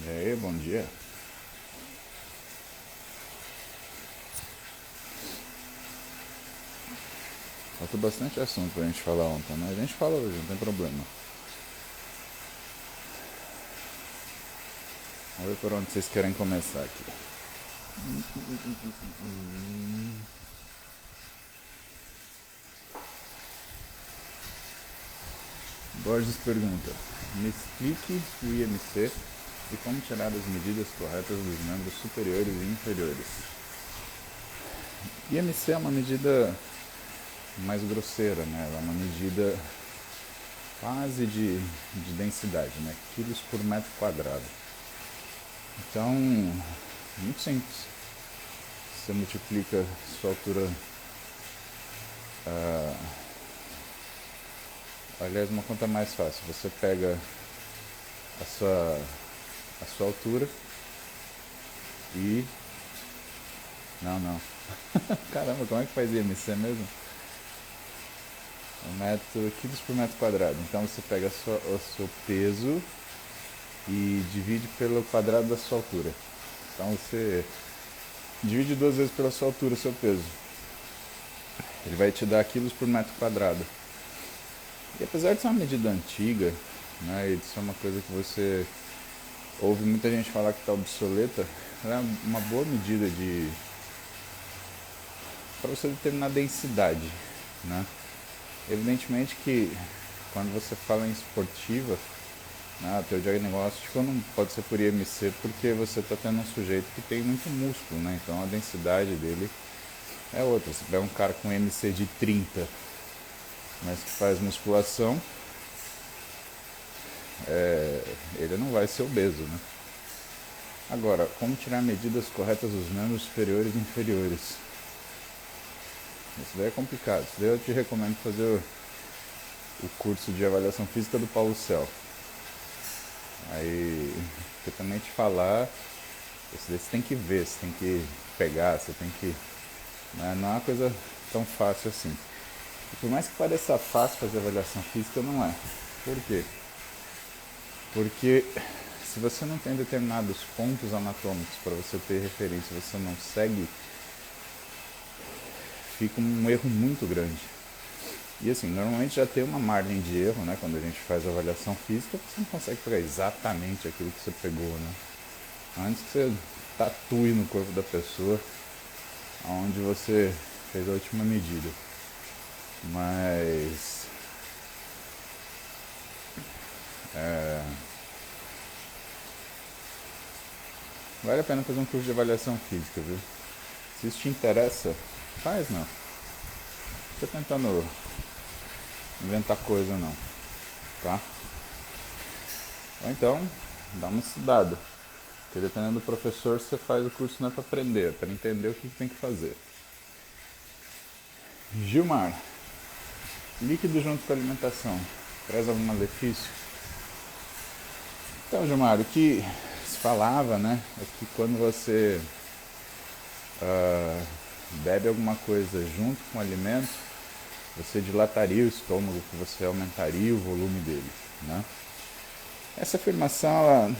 E aí, bom dia. Faltou bastante assunto pra gente falar ontem, né? A gente fala hoje, não tem problema. Vamos ver por onde vocês querem começar aqui. Borges pergunta: me explique o IMC e como tirar as medidas corretas dos membros superiores e inferiores. IMC é uma medida mais grosseira, né? Ela é uma medida quase de densidade, né? Quilos por metro quadrado. Então, muito simples. Você multiplica sua altura. Aliás, uma conta mais fácil. Você pega a sua altura e. Não. Caramba, como é que faz IMC mesmo? Quilos por metro quadrado. Então você pega o seu peso e divide pelo quadrado da sua altura. Então você divide duas vezes pela sua altura o seu peso. Ele vai te dar quilos por metro quadrado. E apesar de ser uma medida antiga, né, e de ser uma coisa que você ouve muita gente falar que está obsoleta, ela é uma boa medida para você determinar a densidade, né? Evidentemente que quando você fala em esportiva, né, teu diagnóstico não pode ser por IMC porque você está tendo um sujeito que tem muito músculo, né? Então a densidade dele é outra. Se tiver um cara com IMC de 30, mas que faz musculação, ele não vai ser obeso, né? Agora, como tirar medidas corretas dos membros superiores e inferiores? Isso daí é complicado. Isso daí eu te recomendo fazer o curso de avaliação física do Paulo Cel. Aí, eu também te falar, isso daí você tem que ver, você tem que pegar, você tem que... Né, não é uma coisa tão fácil assim. E por mais que pareça fácil fazer avaliação física, não é. Por quê? Porque se você não tem determinados pontos anatômicos para você ter referência, você não segue, fica um erro muito grande. E assim, normalmente já tem uma margem de erro, né? Quando a gente faz a avaliação física, você não consegue pegar exatamente aquilo que você pegou, né? Antes que você tatue no corpo da pessoa onde você fez a última medida. Mas vale a pena fazer um curso de avaliação física, viu? Se isso te interessa, faz, não. Não tô tentando inventar coisa, não. Tá? Ou então, dá uma estudada. Porque dependendo do professor, você faz o curso não é para aprender, é para entender o que tem que fazer. Gilmar, líquido junto com a alimentação, traz algum malefício? Então, Gilmar, o que se falava, né, é que quando você bebe alguma coisa junto com o alimento, você dilataria o estômago, que você aumentaria o volume dele, né? Essa afirmação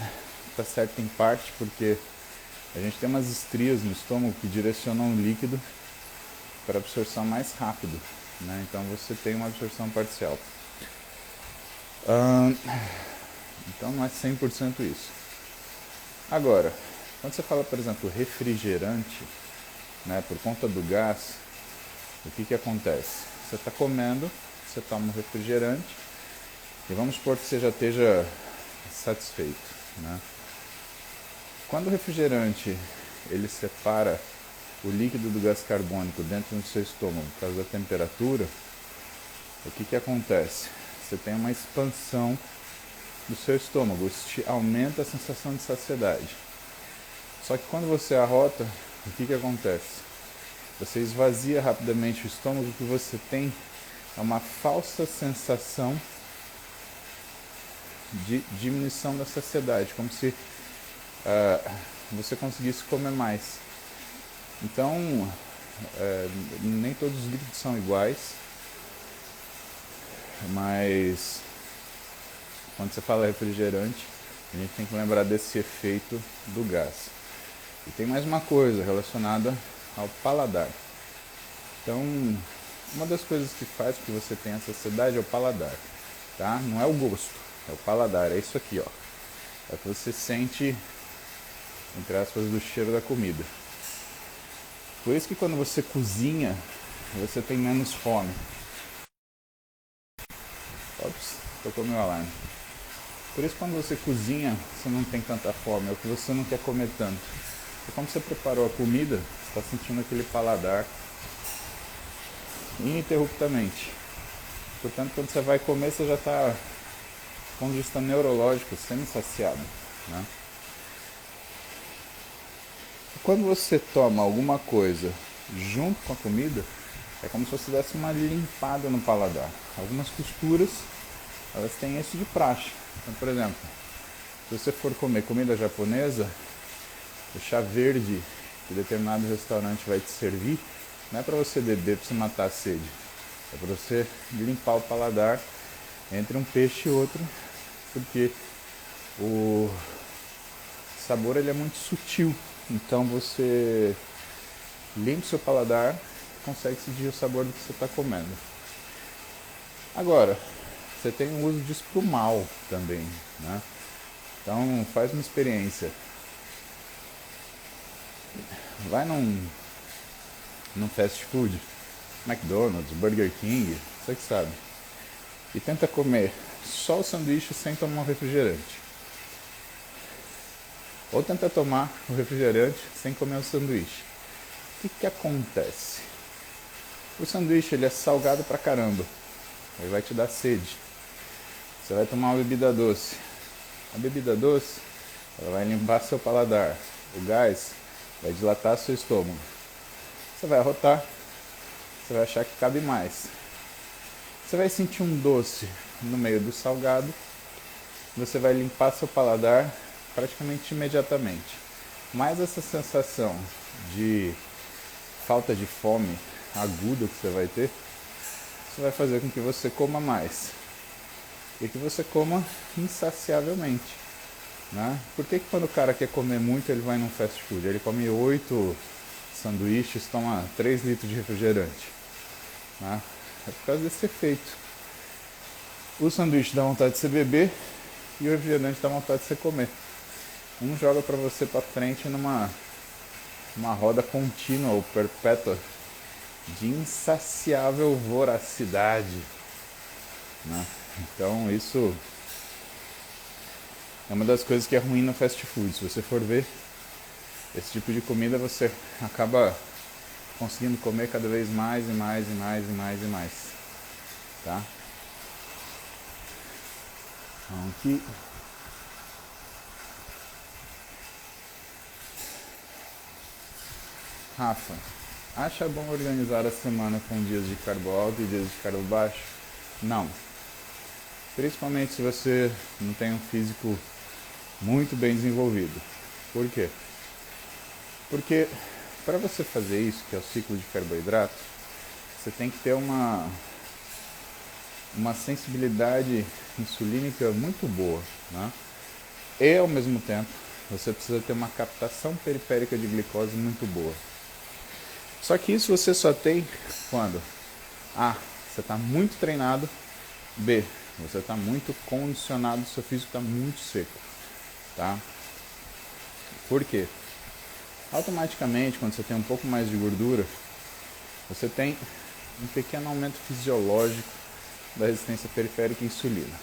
está certa em parte porque a gente tem umas estrias no estômago que direcionam o líquido para absorção mais rápido, né? Então você tem uma absorção parcial. Então não é 100% isso. Agora, quando você fala, por exemplo, refrigerante, né, por conta do gás, o que acontece? Você está comendo, você toma um refrigerante e vamos supor que você já esteja satisfeito, né? Quando o refrigerante ele separa o líquido do gás carbônico dentro do seu estômago por causa da temperatura, o que acontece? Você tem uma expansão do seu estômago, isso te aumenta a sensação de saciedade. Só que quando você arrota, o que acontece? Você esvazia rapidamente o estômago, o que você tem é uma falsa sensação de diminuição da saciedade, como se você conseguisse comer mais. Então, nem todos os líquidos são iguais, mas quando você fala refrigerante, A gente tem que lembrar desse efeito do gás. E tem mais uma coisa relacionada ao paladar. Então, uma das coisas que faz com que você tenha saciedade é o paladar, tá? Não é o gosto, é o paladar, é isso aqui, ó. É o que você sente, entre aspas, do cheiro da comida. Por isso que quando você cozinha, você tem menos fome. Ops, tocou meu alarme. Por isso quando você cozinha, você não tem tanta fome, é o que você não quer comer tanto. E como você preparou a comida, você está sentindo aquele paladar ininterruptamente. Portanto, quando você vai comer, você já está, do ponto de vista neurológico, semi-saciado, né? Quando você toma alguma coisa junto com a comida, é como se você desse uma limpada no paladar. Algumas costuras, elas têm isso de praxe. Então, por exemplo, se você for comer comida japonesa, o chá verde que determinado restaurante vai te servir, não é para você beber para você matar a sede. É para você limpar o paladar entre um peixe e outro, porque o sabor ele é muito sutil. Então você limpa o seu paladar, consegue sentir o sabor do que você está comendo. Agora, você tem o uso disso para o mal também, né? Então faz uma experiência. Vai num fast food, McDonald's, Burger King, você que sabe. E tenta comer só o sanduíche sem tomar um refrigerante. Ou tenta tomar o refrigerante sem comer o sanduíche. O que acontece? O sanduíche ele é salgado pra caramba. Ele vai te dar sede. Você vai tomar uma bebida doce. A bebida doce ela vai limpar seu paladar. O gás vai dilatar seu estômago. Você vai arrotar. Você vai achar que cabe mais. Você vai sentir um doce no meio do salgado. Você vai limpar seu paladar praticamente imediatamente. Mas essa sensação de falta de fome aguda que você vai ter, isso vai fazer com que você coma mais. E que você coma insaciavelmente. Né? Por que quando o cara quer comer muito, ele vai num fast food? Ele come 8 sanduíches, toma 3 litros de refrigerante. Né? É por causa desse efeito. O sanduíche dá vontade de você beber e o refrigerante dá vontade de você comer. Um joga para você para frente numa roda contínua ou perpétua de insaciável voracidade, né? Então isso é uma das coisas que é ruim no fast food. Se você for ver esse tipo de comida, você acaba conseguindo comer cada vez mais e mais e mais e mais e mais, tá? Então aqui Rafa, acha bom organizar a semana com dias de carbo alto e dias de carbo baixo? Não. Principalmente se você não tem um físico muito bem desenvolvido. Por quê? Porque para você fazer isso, que é o ciclo de carboidrato, você tem que ter uma sensibilidade insulínica muito boa, né? E ao mesmo tempo, você precisa ter uma captação periférica de glicose muito boa. Só que isso você só tem quando A, você está muito treinado, B, você está muito condicionado, seu físico está muito seco, tá? Por quê? Automaticamente, quando você tem um pouco mais de gordura, você tem um pequeno aumento fisiológico da resistência periférica à insulina.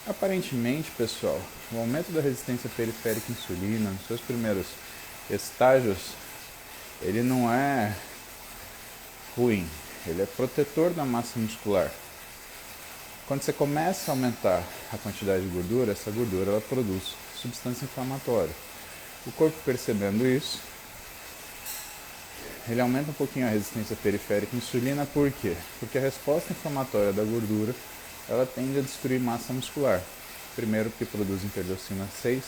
Aparentemente, pessoal, o aumento da resistência periférica à insulina, nos seus primeiros estágios, ele não é ruim, ele é protetor da massa muscular. Quando você começa a aumentar a quantidade de gordura, essa gordura ela produz substância inflamatória. O corpo percebendo isso, ele aumenta um pouquinho a resistência periférica à insulina, por quê? Porque a resposta inflamatória da gordura, ela tende a destruir massa muscular. Primeiro porque produz interleucina 6,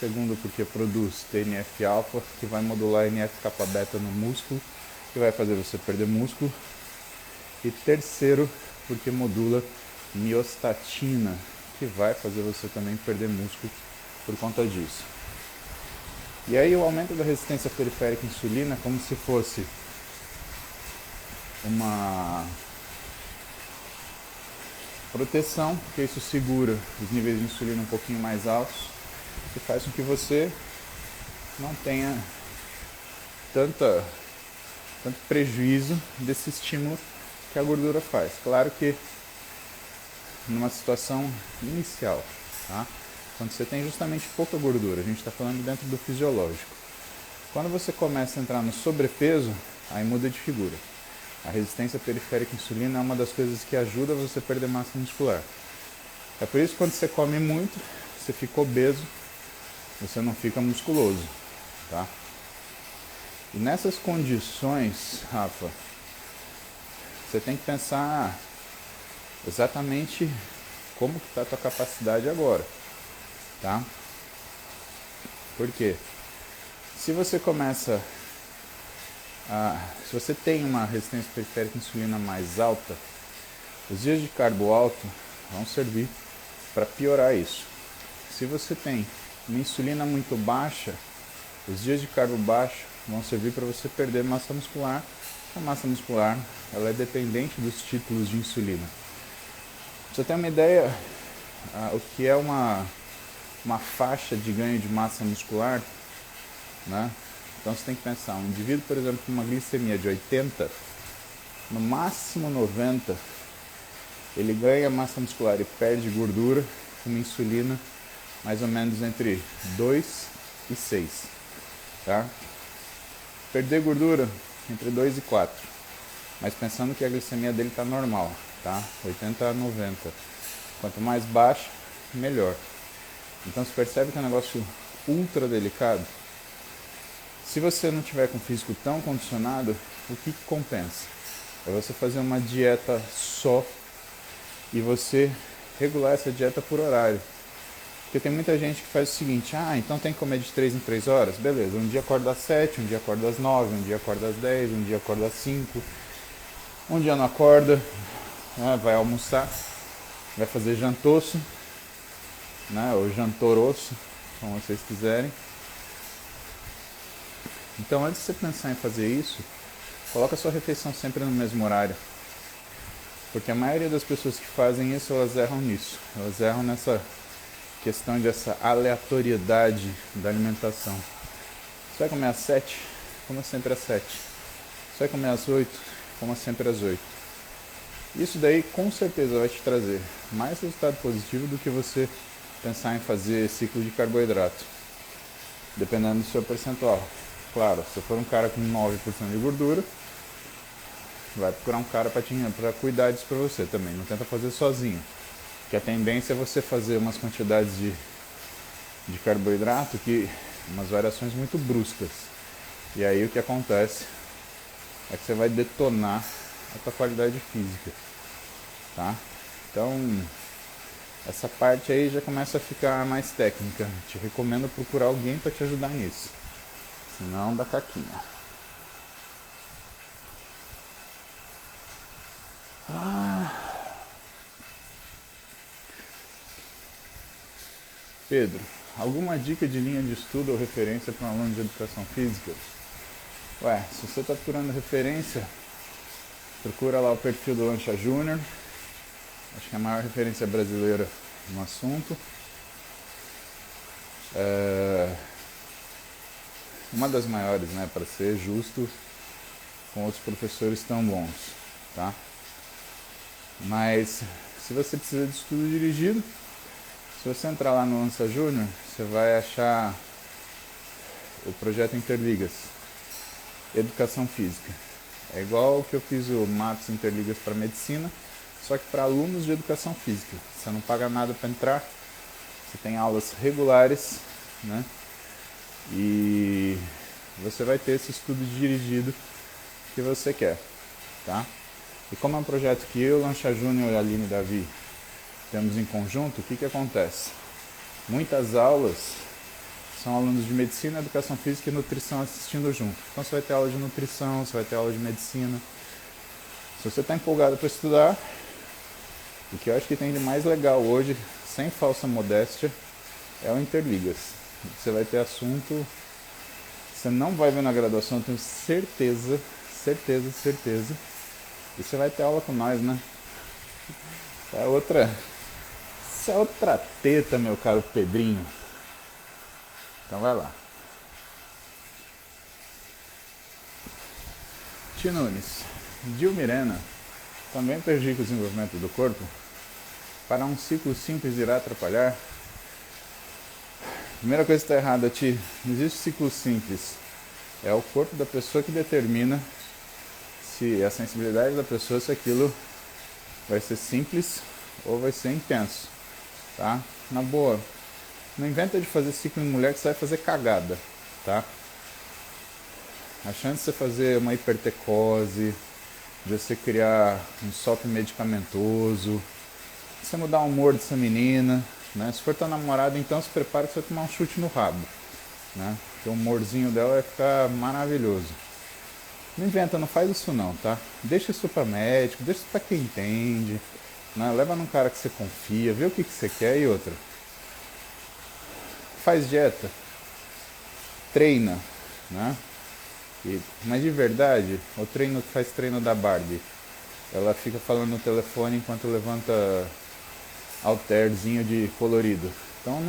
segundo porque produz TNF-alfa, que vai modular NF-kappa-beta no músculo, que vai fazer você perder músculo. E terceiro, porque modula miostatina, que vai fazer você também perder músculo por conta disso. E aí o aumento da resistência periférica à insulina é como se fosse uma proteção, porque isso segura os níveis de insulina um pouquinho mais altos e faz com que você não tenha tanto prejuízo desse estímulo que a gordura faz. Claro que numa situação inicial, tá? Quando você tem justamente pouca gordura, a gente está falando dentro do fisiológico. Quando você começa a entrar no sobrepeso, aí muda de figura. A resistência periférica à insulina é uma das coisas que ajuda você a perder massa muscular. É por isso que quando você come muito, você fica obeso, você não fica musculoso, tá? E nessas condições, Rafa, você tem que pensar exatamente como que está a tua capacidade agora, tá? Por quê? Se você se você tem uma resistência periférica à insulina mais alta, os dias de carbo alto vão servir para piorar isso. Se você tem uma insulina muito baixa, os dias de carbo baixo vão servir para você perder massa muscular. A massa muscular ela é dependente dos títulos de insulina. Pra você ter uma ideia, o que é uma faixa de ganho de massa muscular, né? Então você tem que pensar, um indivíduo, por exemplo, com uma glicemia de 80, no máximo 90, ele ganha massa muscular e perde gordura com uma insulina mais ou menos entre 2 e 6, tá? Perder gordura entre 2 e 4, mas pensando que a glicemia dele está normal, tá? 80 a 90. Quanto mais baixa, melhor. Então você percebe que é um negócio ultra delicado. Se você não tiver com o físico tão condicionado, o que compensa? É você fazer uma dieta só e você regular essa dieta por horário. Porque tem muita gente que faz o seguinte, então tem que comer de 3 em 3 horas? Beleza, um dia acorda às 7, um dia acorda às 9, um dia acorda às 10, um dia acorda às 5, um dia não acorda, vai almoçar, vai fazer jantoço, né, ou jantoroço, como vocês quiserem. Então, antes de você pensar em fazer isso, coloca a sua refeição sempre no mesmo horário. Porque a maioria das pessoas que fazem isso, elas erram nisso. Elas erram nessa questão dessa aleatoriedade da alimentação. Você vai comer às 7, coma sempre às 7. Você vai comer às 8, coma sempre às 8. Isso daí, com certeza, vai te trazer mais resultado positivo do que você pensar em fazer ciclo de carboidrato. Dependendo do seu percentual. Claro, se for um cara com 9% de gordura, vai procurar um cara para cuidar disso para você também. Não tenta fazer sozinho. Porque a tendência é você fazer umas quantidades de carboidrato que umas variações muito bruscas. E aí o que acontece é que você vai detonar a tua qualidade física. Tá? Então, essa parte aí já começa a ficar mais técnica. Te recomendo procurar alguém para te ajudar nisso. Senão dá caquinha. Pedro, alguma dica de linha de estudo ou referência para um aluno de educação física? Se você está procurando referência, procura lá o perfil do Lancha Júnior. Acho que é a maior referência brasileira no assunto. Uma das maiores, né, para ser justo com outros professores tão bons, tá? Mas se você precisa de estudo dirigido, se você entrar lá no Lança Júnior, você vai achar o projeto Interligas, Educação Física. É igual o que eu fiz o Matos Interligas para Medicina, só que para alunos de Educação Física. Você não paga nada para entrar, você tem aulas regulares, né? E você vai ter esse estudo dirigido que você quer, tá? E como é um projeto que eu, Lancha Júnior e a Aline Davi temos em conjunto, o que acontece? Muitas aulas são alunos de Medicina, Educação Física e Nutrição assistindo junto. Então você vai ter aula de Nutrição, você vai ter aula de Medicina. Se você está empolgado para estudar, o que eu acho que tem de mais legal hoje sem falsa modéstia, é o Interligas. Você vai ter assunto, você não vai ver na graduação, eu tenho certeza, certeza. E você vai ter aula com nós, né? Isso é outra teta, meu caro Pedrinho. Então vai lá. Tio Nunes, Dilmirena também prejudica o desenvolvimento do corpo? Para um ciclo simples irá atrapalhar? Primeira coisa que está errada, Ti. Não existe ciclo simples. É o corpo da pessoa que determina se a sensibilidade da pessoa, se aquilo vai ser simples ou vai ser intenso. Tá? Na boa. Não inventa de fazer ciclo em mulher que você vai fazer cagada. Tá? A chance de você fazer uma hipertecose, de você criar um SOP medicamentoso, de você mudar o humor dessa menina, né? Se for tua namorada, então se prepara que você vai tomar um chute no rabo, né? Porque o humorzinho dela vai ficar maravilhoso. Não inventa, não faz isso não, tá? Deixa isso pra médico, deixa isso pra quem entende, né? Leva num cara que você confia, vê o que você quer e outra. Faz dieta, treina, né? Mas de verdade, o treino que faz treino da Barbie, ela fica falando no telefone enquanto levanta halterzinho de colorido. Então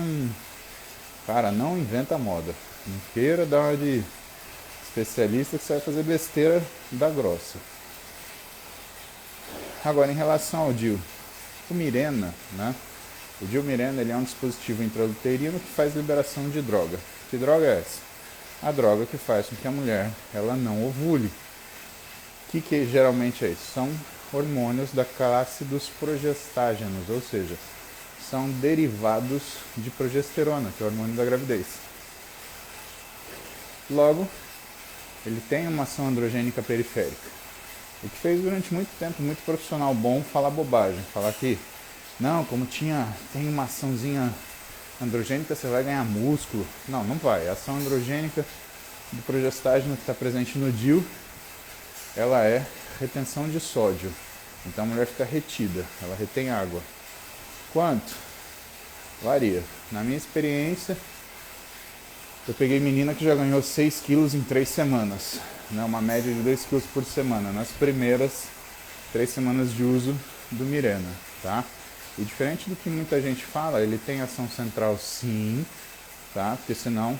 não inventa moda. Não queira dar uma de especialista que você vai fazer besteira da grossa. Agora, em relação ao DIU, o Mirena, né? O DIU Mirena, ele é um dispositivo intrauterino que faz liberação de droga. Que droga é essa? A droga que faz com que a mulher ela não ovule. O que geralmente é isso? São hormônios da classe dos progestágenos, ou seja, são derivados de progesterona, que é o hormônio da gravidez. Logo, ele tem uma ação androgênica periférica. O que fez durante muito tempo muito profissional bom falar bobagem, falar que não, como tem uma açãozinha androgênica, você vai ganhar músculo. Não, não vai. A ação androgênica do progestágeno que está presente no DIU, ela é retenção de sódio. Então a mulher fica retida, ela retém água. Quanto? Varia. Na minha experiência, eu peguei menina que já ganhou 6 quilos em 3 semanas. Né? Uma média de 2 quilos por semana. Nas primeiras 3 semanas de uso do Mirena. Tá? E diferente do que muita gente fala, ele tem ação central sim, tá? Porque senão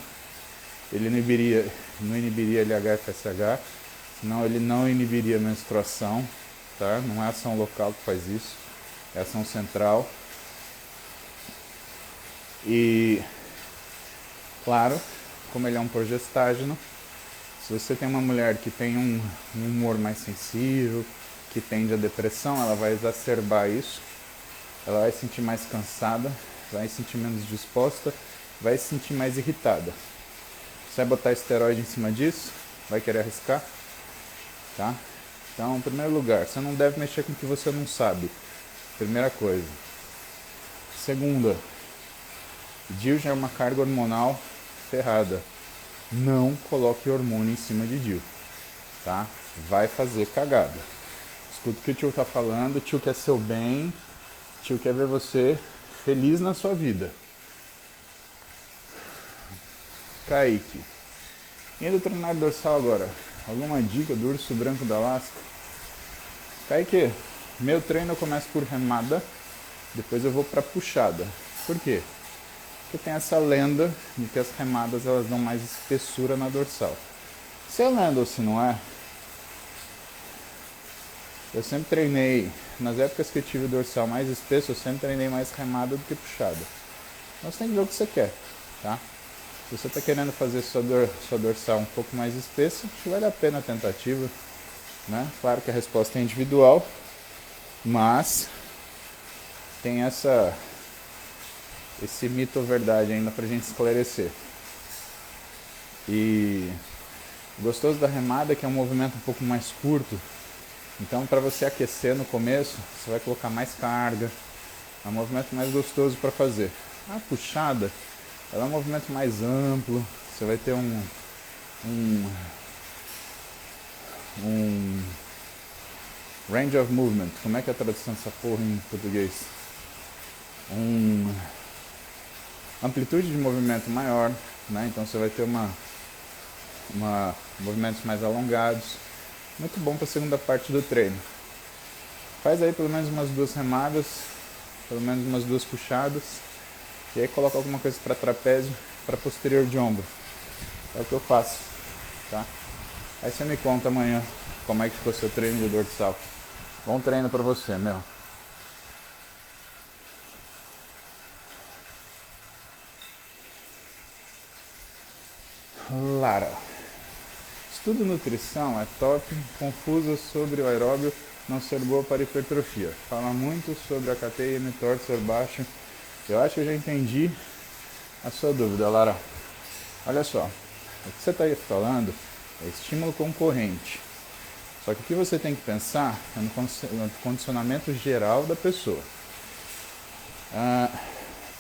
ele não inibiria LH-FSH, senão ele não inibiria a menstruação, tá? Não é ação local que faz isso, é ação central. E, claro, como ele é um progestágeno, se você tem uma mulher que tem um humor mais sensível, que tende à depressão, ela vai exacerbar isso. Ela vai se sentir mais cansada, vai se sentir menos disposta, vai se sentir mais irritada. Você vai botar esteroide em cima disso? Vai querer arriscar? Tá? Então, em primeiro lugar, você não deve mexer com o que você não sabe. Primeira coisa. Segunda, DIU já é uma carga hormonal ferrada. Não coloque hormônio em cima de DIU. Tá? Vai fazer cagada. Escuta o que o tio tá falando, o tio quer seu bem. O tio quer ver você feliz na sua vida. Kaique. Indo treinar dorsal agora. Alguma dica do urso branco da Alasca? Kaique, meu treino eu começo por remada, depois eu vou para puxada. Por quê? Porque tem essa lenda de que as remadas elas dão mais espessura na dorsal. Se é lenda ou se não é, eu sempre treinei, nas épocas que eu tive o dorsal mais espesso, eu sempre treinei mais remada do que puxada. Então você tem que ver o que você quer, tá? Se você está querendo fazer sua dorsal um pouco mais espessa, acho que vale a pena a tentativa, né? Claro que a resposta é individual, mas tem esse mito ou verdade ainda pra gente esclarecer. E o gostoso da remada é que é um movimento um pouco mais curto. Então, para você aquecer no começo, você vai colocar mais carga. É um movimento mais gostoso para fazer. A puxada, ela é um movimento mais amplo. Você vai ter um range of movement. Como é que é a tradução dessa porra em português? uma amplitude de movimento maior, né? Então você vai ter movimentos mais alongados. Muito bom para a segunda parte do treino. Faz aí pelo menos umas 2 remadas, pelo menos umas 2 puxadas, e aí coloca alguma coisa para trapézio, para posterior de ombro. É o que eu faço, tá? Aí você me conta amanhã como é que ficou seu treino de dorsal. Bom treino para você, meu. Lara. Estudo nutrição é top, confusa sobre o aeróbio não ser boa para hipertrofia. Fala muito sobre a cateia mTOR ser baixo. Eu acho que eu já entendi a sua dúvida, Lara. Olha só, o que você está aí falando é estímulo concorrente. Só que o que você tem que pensar é no condicionamento geral da pessoa.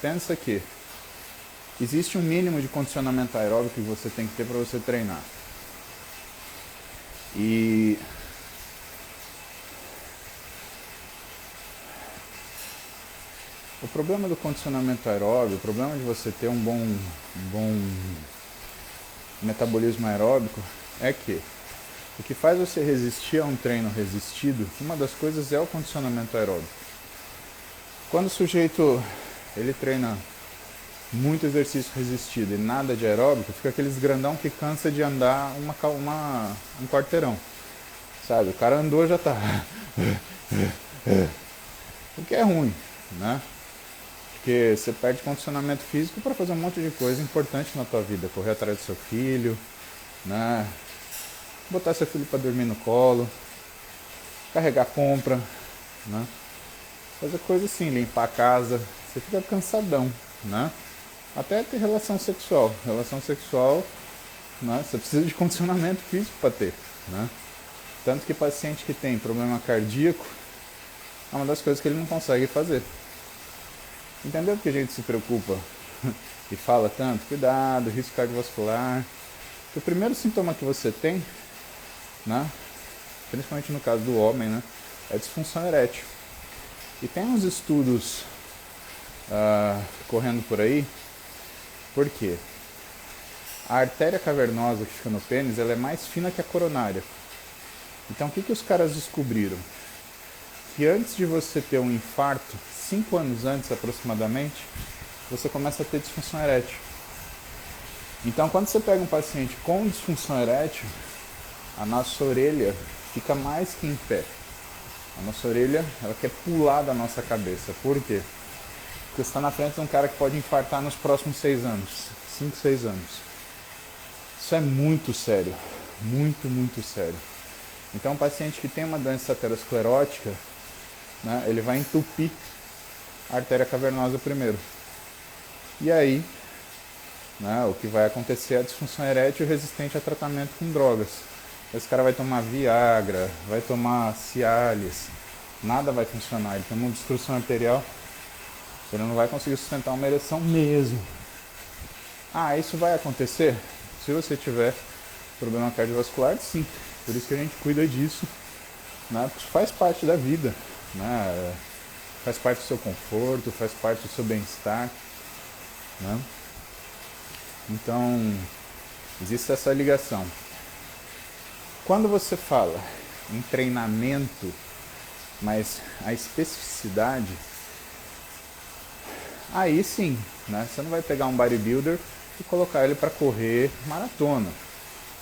Pensa que existe um mínimo de condicionamento aeróbico que você tem que ter para você treinar. E o problema do condicionamento aeróbico, o problema de você ter um bom metabolismo aeróbico é que o que faz você resistir a um treino resistido, uma das coisas é o condicionamento aeróbico. Quando o sujeito ele treina muito exercício resistido e nada de aeróbico, fica aqueles grandão que cansa de andar um quarteirão. Sabe, o cara andou já tá. O que é ruim, né? Porque você perde condicionamento físico para fazer um monte de coisa importante na tua vida. Correr atrás do seu filho, né? Botar seu filho para dormir no colo, carregar compra, né? Fazer coisa assim, limpar a casa. Você fica cansadão, né? Até ter relação sexual. Relação sexual, né? Você precisa de condicionamento físico para ter, né? Tanto que paciente que tem problema cardíaco é uma das coisas que ele não consegue fazer. Entendeu porque a gente se preocupa e fala tanto? Cuidado, risco cardiovascular. O primeiro sintoma que você tem, né, principalmente no caso do homem, né, é disfunção erétil. E tem uns estudos correndo por aí, por quê? A artéria cavernosa que fica no pênis ela é mais fina que a coronária. Então o que os caras descobriram? Que antes de você ter um infarto, 5 anos antes aproximadamente, você começa a ter disfunção erétil. Então quando você pega um paciente com disfunção erétil, a nossa orelha fica mais que em pé. A nossa orelha ela quer pular da nossa cabeça. Por quê? Porque você está na frente de um cara que pode infartar nos próximos 6 anos. 5, 6 anos. Isso é muito sério. Muito, muito sério. Então um paciente que tem uma doença aterosclerótica, né, ele vai entupir a artéria cavernosa primeiro. E aí, né, o que vai acontecer é a disfunção erétil resistente a tratamento com drogas. Esse cara vai tomar Viagra, vai tomar Cialis, nada vai funcionar. Ele tem uma obstrução arterial, ele não vai conseguir sustentar uma ereção mesmo. Isso vai acontecer? Se você tiver problema cardiovascular, sim. Por isso que a gente cuida disso, né? Porque faz parte da vida, né? Faz parte do seu conforto, faz parte do seu bem-estar, né? Então, existe essa ligação. Quando você fala em treinamento, mas a especificidade, aí sim, né? Você não vai pegar um bodybuilder e colocar ele para correr maratona.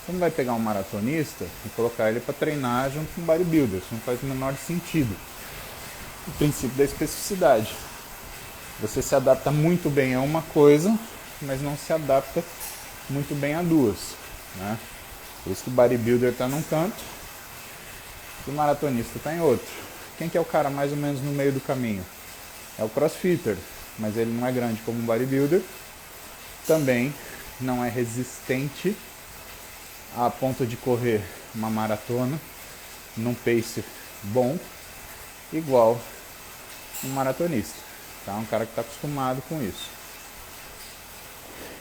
Você não vai pegar um maratonista e colocar ele para treinar junto com um bodybuilder. Isso não faz o menor sentido. O princípio da especificidade. Você se adapta muito bem a uma coisa, mas não se adapta muito bem a duas, né? Por isso que o bodybuilder está num canto e o maratonista está em outro. Quem que é o cara mais ou menos no meio do caminho? É o crossfitter, mas ele não é grande como um bodybuilder, também não é resistente a ponto de correr uma maratona num pace bom, igual um maratonista, tá? Um cara que está acostumado com isso.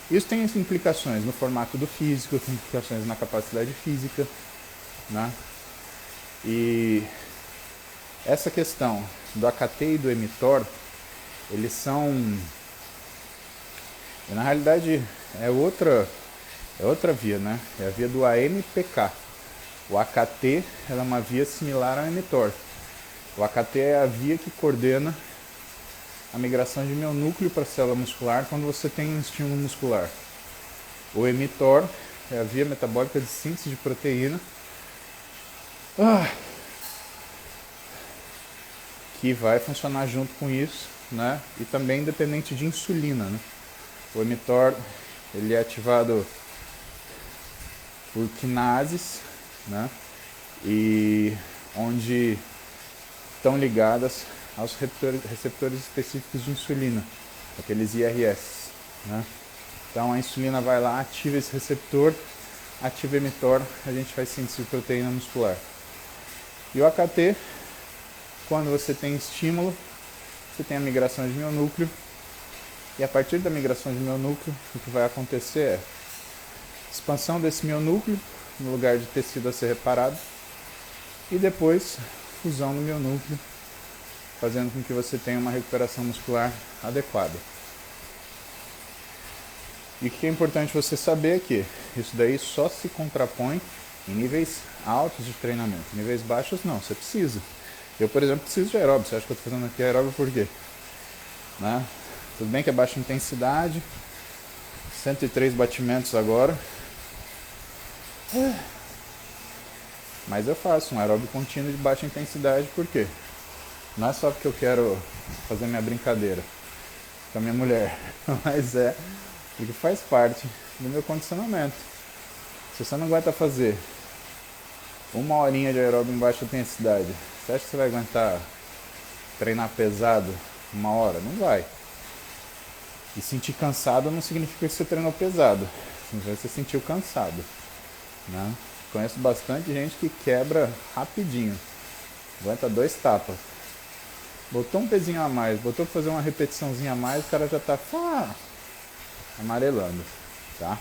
Isso tem implicações no formato do físico, tem implicações na capacidade física, né? E essa questão do AKT e do mTOR, eles são... Na realidade é outra via, né? É a via do AMPK. O AKT ela é uma via similar ao mTOR. O AKT é a via que coordena a migração de mionúcleo para a célula muscular quando você tem um estímulo muscular. O mTOR é a via metabólica de síntese de proteína, que vai funcionar junto com isso, né? E também independente de insulina, né? O mTOR ele é ativado por quinases, né? E onde estão ligadas aos receptores específicos de insulina, aqueles IRS, né? Então a insulina vai lá, ativa esse receptor, ativa o mTOR, a gente faz síntese de proteína muscular. E o AKT, quando você tem estímulo, você tem a migração de mionúcleo, e a partir da migração de mionúcleo, o que vai acontecer é expansão desse mionúcleo no lugar de tecido a ser reparado, e depois fusão no mionúcleo, fazendo com que você tenha uma recuperação muscular adequada. E o que é importante você saber é que isso daí só se contrapõe em níveis altos de treinamento. Em níveis baixos não, você precisa. Eu, por exemplo, preciso de aeróbio. Você acha que eu estou fazendo aqui aeróbio por quê? Né? Tudo bem que é baixa intensidade, 103 batimentos agora. Mas eu faço um aeróbio contínuo de baixa intensidade, por quê? Não é só porque eu quero fazer minha brincadeira com a minha mulher, mas é porque faz parte do meu condicionamento. Se você não aguenta fazer 1 horinha de aeróbio em baixa intensidade, você acha que você vai aguentar treinar pesado 1 hora? Não vai. E sentir cansado não significa que você treinou pesado, significa que você sentiu cansado, né? Conheço bastante gente que quebra rapidinho, aguenta 2 tapas. Botou um pezinho a mais, botou pra fazer uma repetiçãozinha a mais, o cara já tá amarelando, tá?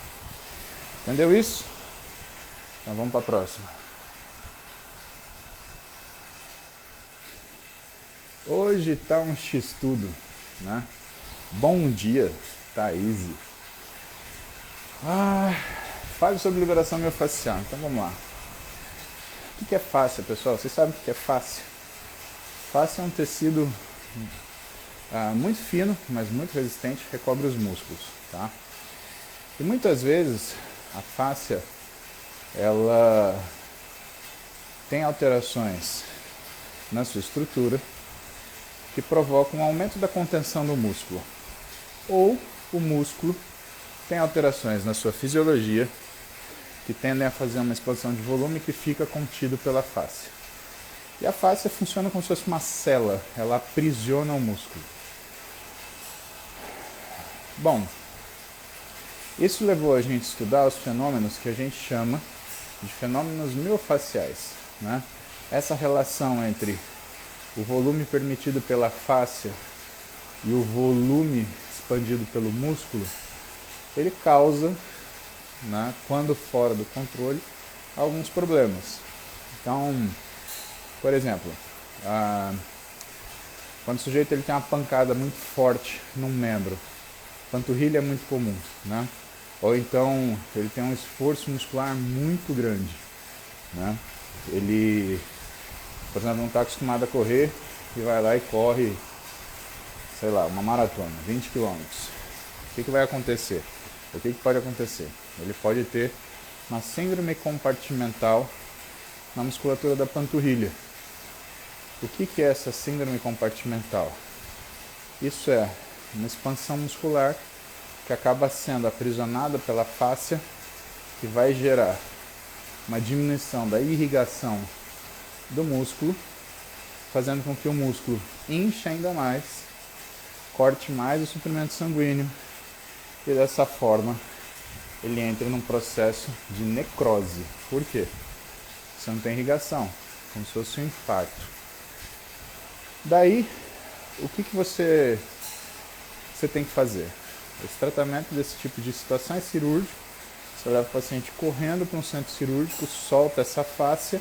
Entendeu isso? Então vamos pra próxima. Hoje tá um x-tudo, né? Bom dia, Thaís. Fale sobre liberação miofascial. Então vamos lá. O que é fáscia, pessoal? Vocês sabem o que é fáscia? Fáscia é um tecido muito fino, mas muito resistente, que recobre os músculos, tá? E muitas vezes a fáscia ela tem alterações na sua estrutura que provocam um aumento da contenção do músculo. Ou o músculo tem alterações na sua fisiologia que tendem a fazer uma expansão de volume que fica contido pela fáscia. E a fáscia funciona como se fosse uma cela, ela aprisiona o músculo. Bom, isso levou a gente a estudar os fenômenos que a gente chama de fenômenos miofasciais, né? Essa relação entre o volume permitido pela fáscia e o volume expandido pelo músculo, ele causa, né, quando fora do controle, alguns problemas. Então, por exemplo, quando o sujeito ele tem uma pancada muito forte num membro, panturrilha é muito comum, né? Ou então ele tem um esforço muscular muito grande, né? Ele, por exemplo, não está acostumado a correr e vai lá e corre, sei lá, uma maratona, 20 km. O que vai acontecer? O que pode acontecer? Ele pode ter uma síndrome compartimental na musculatura da panturrilha. O que é essa síndrome compartimental? Isso é uma expansão muscular que acaba sendo aprisionada pela fáscia, que vai gerar uma diminuição da irrigação do músculo, fazendo com que o músculo inche ainda mais, corte mais o suprimento sanguíneo e dessa forma ele entra num processo de necrose. Por quê? Você não tem irrigação, como se fosse um infarto. Daí, o que você tem que fazer? Esse tratamento desse tipo de situação é cirúrgico. Você leva o paciente correndo para um centro cirúrgico, solta essa fáscia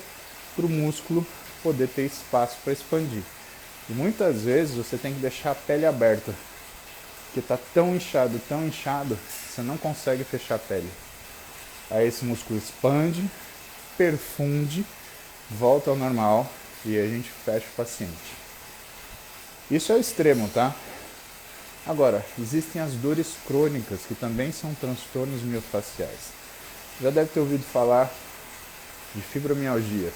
para o músculo poder ter espaço para expandir. E muitas vezes você tem que deixar a pele aberta, porque está tão inchado, você não consegue fechar a pele. Aí esse músculo expande, perfunde, volta ao normal e a gente fecha o paciente. Isso é o extremo, tá? Agora, existem as dores crônicas, que também são transtornos miofaciais. Já deve ter ouvido falar de fibromialgia.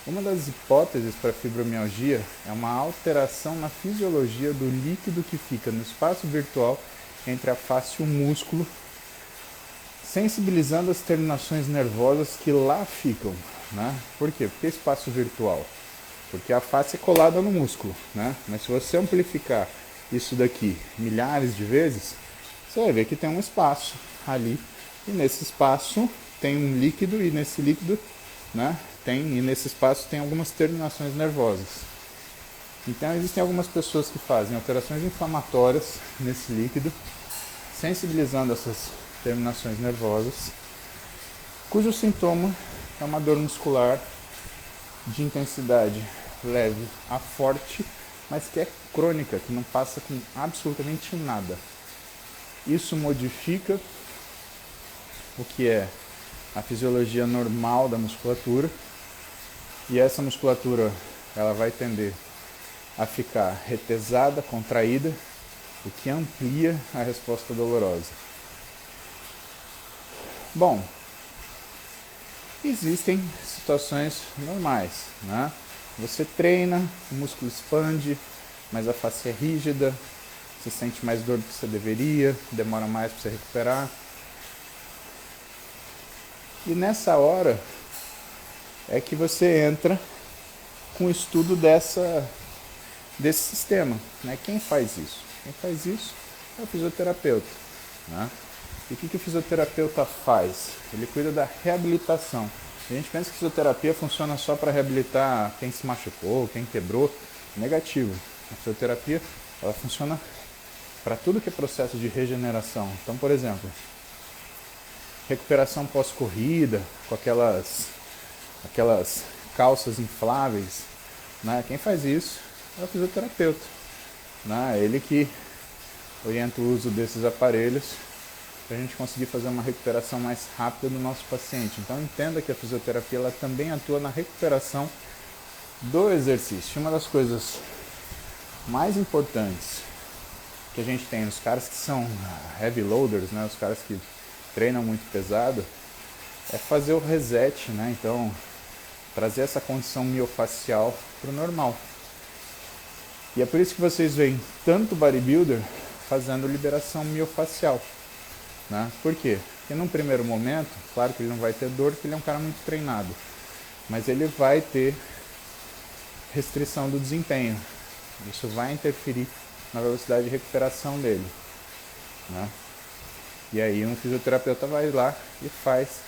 Uma das hipóteses para fibromialgia é uma alteração na fisiologia do líquido que fica no espaço virtual entre a face e o músculo, sensibilizando as terminações nervosas que lá ficam. Né? Por quê? Porque espaço virtual? Porque a face é colada no músculo, né? Mas se você amplificar isso daqui milhares de vezes, você vai ver que tem um espaço ali, e nesse espaço tem um líquido, e nesse líquido, né, nesse espaço tem algumas terminações nervosas. Então existem algumas pessoas que fazem alterações inflamatórias nesse líquido, sensibilizando essas terminações nervosas, cujo sintoma é uma dor muscular de intensidade leve a forte, mas que é crônica, que não passa com absolutamente nada. Isso modifica o que é a fisiologia normal da musculatura, e essa musculatura ela vai tender a ficar retesada, contraída, o que amplia a resposta dolorosa. Bom, existem situações normais, né? Você treina, o músculo expande, mas a face é rígida, você sente mais dor do que você deveria, demora mais para você recuperar. E nessa hora é que você entra com o estudo desse sistema. Né? Quem faz isso? Quem faz isso é o fisioterapeuta. Né? E o que o fisioterapeuta faz? Ele cuida da reabilitação. A gente pensa que fisioterapia funciona só para reabilitar quem se machucou, quem quebrou. Negativo. A fisioterapia ela funciona para tudo que é processo de regeneração. Então, por exemplo, recuperação pós-corrida, com aquelas calças infláveis. Né? Quem faz isso é o fisioterapeuta. Né? Ele que orienta o uso desses aparelhos para a gente conseguir fazer uma recuperação mais rápida do nosso paciente. Então entenda que a fisioterapia ela também atua na recuperação do exercício. Uma das coisas mais importantes que a gente tem nos caras que são heavy loaders, né, os caras que treinam muito pesado, é fazer o reset, né? Então trazer essa condição miofacial para o normal. E é por isso que vocês veem tanto bodybuilder fazendo liberação miofacial. Né? Por quê? Porque num primeiro momento, claro que ele não vai ter dor, porque ele é um cara muito treinado, mas ele vai ter restrição do desempenho. Isso vai interferir na velocidade de recuperação dele. Né? E aí um fisioterapeuta vai lá e faz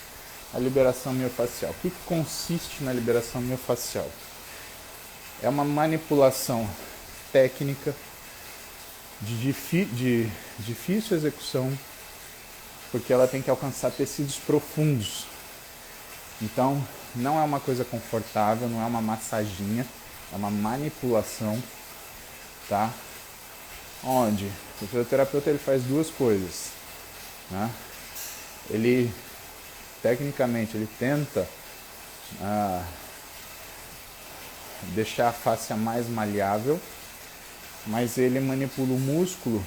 a liberação miofacial. O que consiste na liberação miofacial? É uma manipulação técnica de difícil execução, porque ela tem que alcançar tecidos profundos. Então, não é uma coisa confortável, não é uma massaginha, é uma manipulação, tá? Onde o fisioterapeuta ele faz duas coisas, né? Ele, tecnicamente, ele tenta deixar a face mais maleável, mas ele manipula o músculo,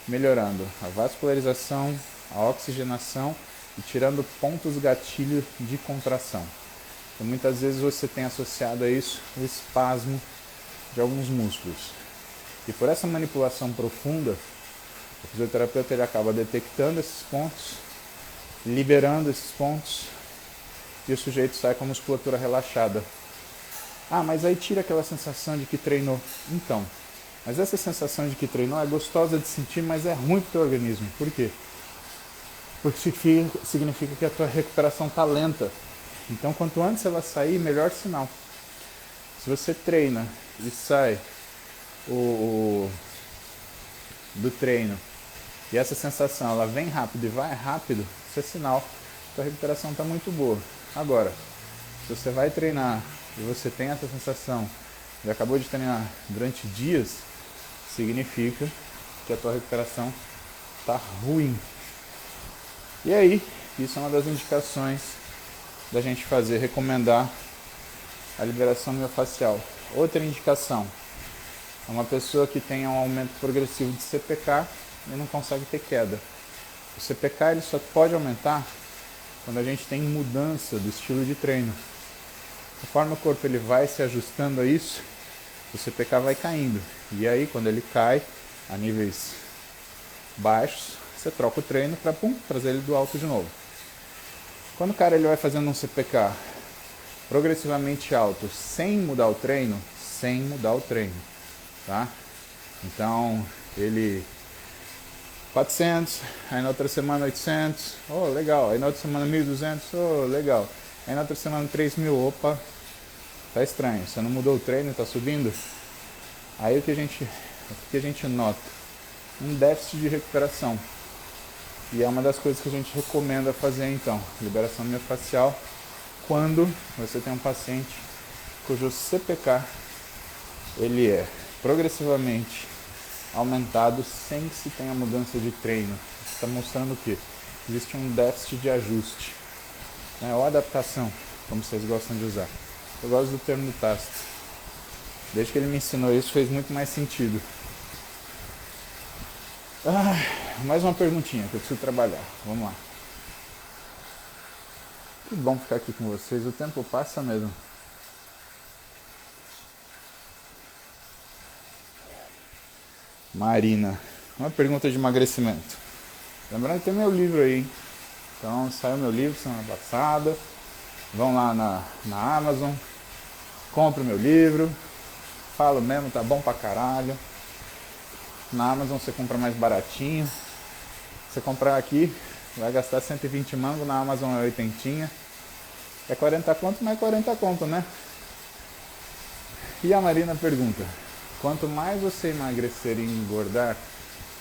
melhorando a vascularização, a oxigenação e tirando pontos gatilho de contração. Então, muitas vezes você tem associado a isso o espasmo de alguns músculos. E por essa manipulação profunda, o fisioterapeuta ele acaba detectando esses pontos, liberando esses pontos, e o sujeito sai com a musculatura relaxada. Ah, mas aí tira aquela sensação de que treinou. Então, mas essa sensação de que treinou é gostosa de sentir, mas é ruim para o teu organismo. Por quê? Porque significa que a tua recuperação está lenta. Então, quanto antes ela sair, melhor sinal. Se você treina e sai do treino e essa sensação ela vem rápido e vai rápido, isso é sinal que a recuperação está muito boa. Agora, se você vai treinar e você tem essa sensação ele acabou de treinar durante dias, significa que a tua recuperação está ruim. E aí, isso é uma das indicações da gente recomendar a liberação miofascial. Outra indicação é uma pessoa que tem um aumento progressivo de CPK e não consegue ter queda. O CPK ele só pode aumentar quando a gente tem mudança do estilo de treino. Conforme o corpo ele vai se ajustando a isso, o CPK vai caindo. E aí, quando ele cai a níveis baixos, você troca o treino para trazer ele do alto de novo. Quando o cara ele vai fazendo um CPK progressivamente alto sem mudar o treino, tá? Então, ele 400, aí na outra semana 800, legal. Aí na outra semana 1.200, legal. Aí na outra semana 3.000, opa, tá estranho. Você não mudou o treino, tá subindo? Aí o que a gente nota? Um déficit de recuperação. E é uma das coisas que a gente recomenda fazer então, liberação miofascial, quando você tem um paciente cujo CPK ele é progressivamente aumentado sem que se tenha mudança de treino. Isso está mostrando o quê? Existe um déficit de ajuste, né? Ou adaptação, como vocês gostam de usar. Eu gosto do termo do Tácito. Desde que ele me ensinou isso, fez muito mais sentido. Mais uma perguntinha que eu preciso trabalhar. Vamos lá. Que bom ficar aqui com vocês. O tempo passa mesmo. Marina, uma pergunta de emagrecimento. Lembrando que tem meu livro aí, hein? Então saiu meu livro semana passada. Vão lá na Amazon, compra o meu livro. Falo mesmo, tá bom pra caralho. Na Amazon você compra mais baratinho. Você comprar aqui, vai gastar 120 mangos, na Amazon é 80. É 40 conto, mas é 40 conto, né? E a Marina pergunta: quanto mais você emagrecer e engordar,